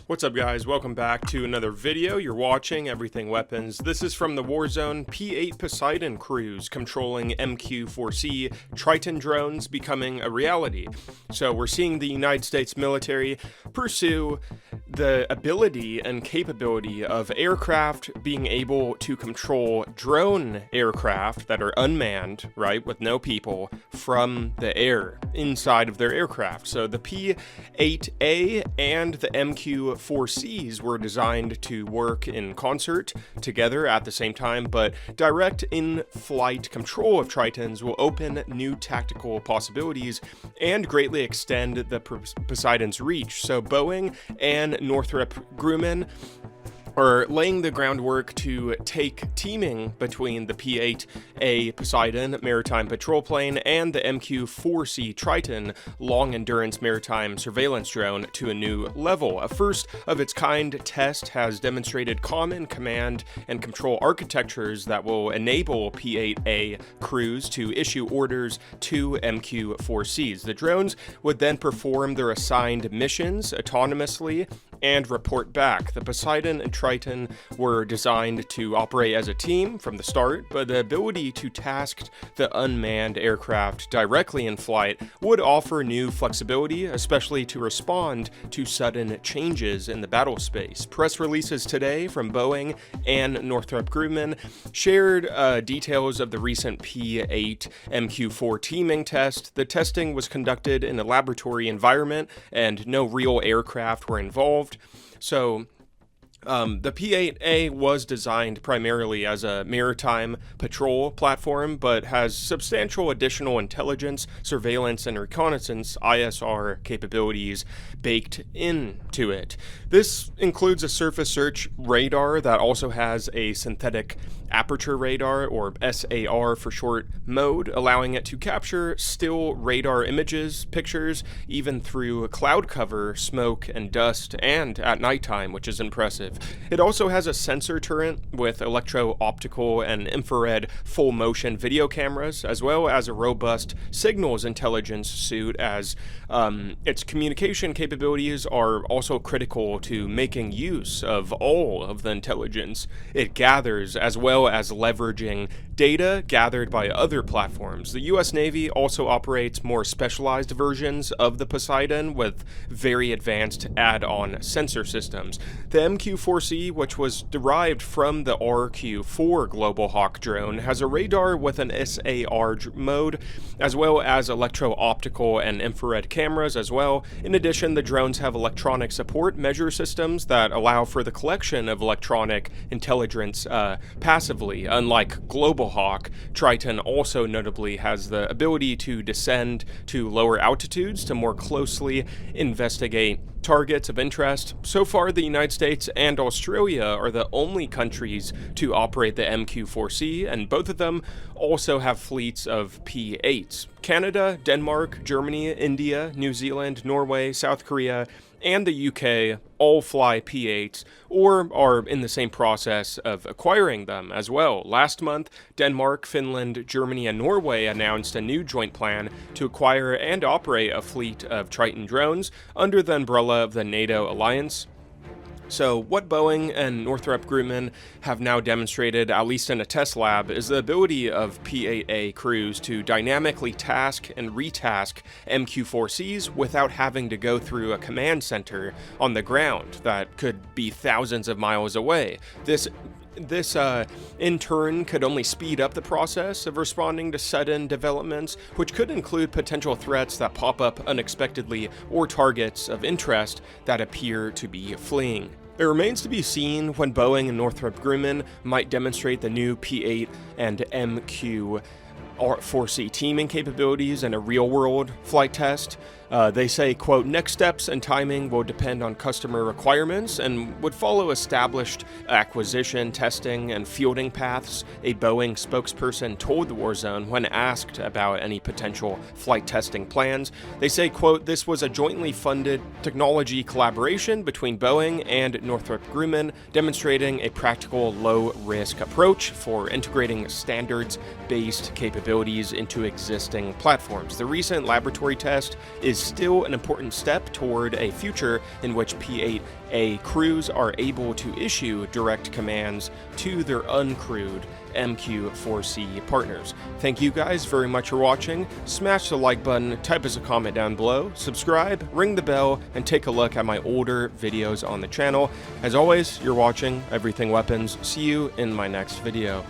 What's up guys, welcome back to another video. You're watching Everything Weapons. This is from the Warzone P-8 Poseidon cruise controlling MQ-4C Triton drones becoming a reality. So we're seeing the United States military pursue the ability and capability of aircraft being able to control drone aircraft that are unmanned, right, with no people, from the air inside of their aircraft. So the P-8A and the MQ-4Cs were designed to work in concert together at the same time, but direct in-flight control of Tritons will open new tactical possibilities and greatly extend the Poseidon's reach. So Boeing and Northrop Grumman are laying the groundwork to take teaming between the P-8A Poseidon maritime patrol plane and the MQ-4C Triton long-endurance maritime surveillance drone to a new level. A first-of-its-kind test has demonstrated common command and control architectures that will enable P-8A crews to issue orders to MQ-4Cs. The drones would then perform their assigned missions autonomously and report back. The Poseidon and Triton were designed to operate as a team from the start, but the ability to task the unmanned aircraft directly in flight would offer new flexibility, especially to respond to sudden changes in the battle space. Press releases today from Boeing and Northrop Grumman shared details of the recent P-8 MQ-4 teaming test. The testing was conducted in a laboratory environment and no real aircraft were involved. So the P-8A was designed primarily as a maritime patrol platform, but has substantial additional intelligence, surveillance, and reconnaissance (ISR) capabilities baked into it. This includes a surface search radar that also has a synthetic aperture radar, or SAR for short, mode, allowing it to capture still radar pictures, even through cloud cover, smoke, and dust, and at nighttime, which is impressive. It also has a sensor turret with electro-optical and infrared full-motion video cameras, as well as a robust signals intelligence suite, as its communication capabilities are also critical to making use of all of the intelligence it gathers, as well as leveraging data gathered by other platforms. The US Navy also operates more specialized versions of the Poseidon with very advanced add-on sensor systems. The MQ-4C, which was derived from the RQ-4 Global Hawk drone, has a radar with an SAR mode, as well as electro-optical and infrared cameras as well. In addition, the drones have electronic support measure systems that allow for the collection of electronic intelligence passively. Unlike Global Hawk, Triton also notably has the ability to descend to lower altitudes to more closely investigate targets of interest. So far, the United States and Australia are the only countries to operate the MQ-4C, and both of them also have fleets of P-8s. Canada, Denmark, Germany, India, New Zealand, Norway, South Korea, and the UK all fly P-8s or are in the same process of acquiring them as well. Last month, Denmark, Finland, Germany, and Norway announced a new joint plan to acquire and operate a fleet of Triton drones under the umbrella of the NATO alliance. So what Boeing and Northrop Grumman have now demonstrated, at least in a test lab, is the ability of P-8A crews to dynamically task and retask MQ-4Cs without having to go through a command center on the ground that could be thousands of miles away. This in turn could only speed up the process of responding to sudden developments, which could include potential threats that pop up unexpectedly or targets of interest that appear to be fleeing. It remains to be seen when Boeing and Northrop Grumman might demonstrate the new P-8 and MQ-4C teaming capabilities in a real-world flight test. They say, quote, next steps and timing will depend on customer requirements and would follow established acquisition, testing, and fielding paths, a Boeing spokesperson told the Warzone when asked about any potential flight testing plans. They say, quote, this was a jointly funded technology collaboration between Boeing and Northrop Grumman, demonstrating a practical, low-risk approach for integrating standards-based capabilities capabilities into existing platforms. The recent laboratory test is still an important step toward a future in which P-8A crews are able to issue direct commands to their uncrewed MQ-4C partners. Thank you guys very much for watching. Smash the like button, type us a comment down below, subscribe, ring the bell, and take a look at my older videos on the channel. As always, you're watching Everything Weapons. See you in my next video.